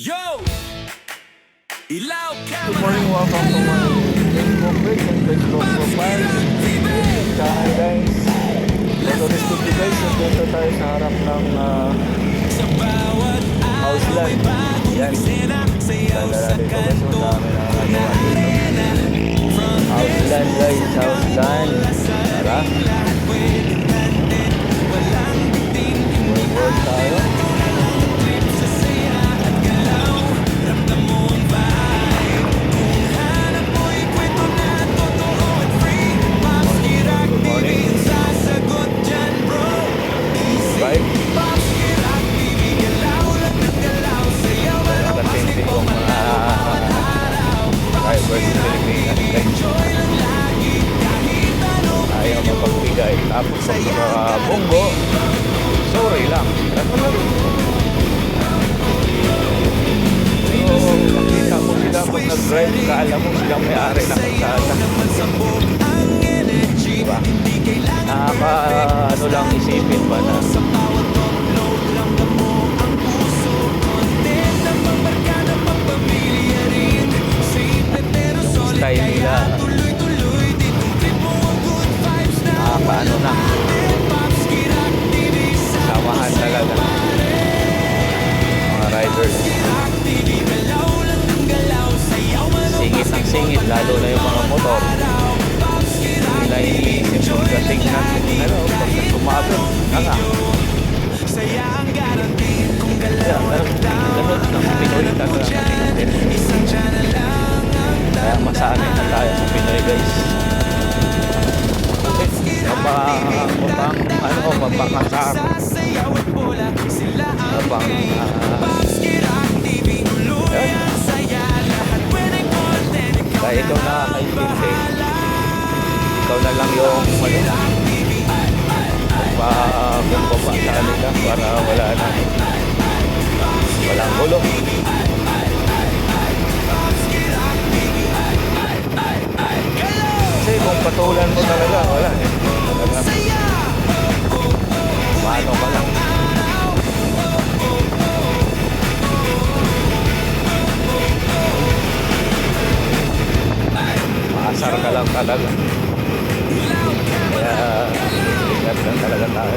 Yo! Ilaw Good morning, welcome to my Facebook page and Facebook profile. So hi guys, so today's video guys, nandito tayo sa harap ng Houseland. Yan, tanda dito guys, so dami na nagawa dito. Houseland guys, Houseland. Tara, work tayo. Ayaw mapagbigay. Tapos sa mga bonggo, sorry lang. So, nakita mo sila kung nag-drive ka, alam mo silang may-ari ng kalsada. Diba? Ano lang isipin ba na style nila paano na samahan talaga mga riders, singit ng singit, lalo na yung mga motor. Hindi na iniisip yung dating na pagka sumabot nga ganun ng Pinoy talaga. Kaya masanay na tayo sa Pinoy guys. Mapakasar, kaya ikaw nakakaintindi, ikaw na lang yung magpapapa sa kanila para walang gulo. Kasi kung patulan mo talaga, wala paano ka lang. Maasar ka lang talaga. Kaya ingat lang talaga tayo.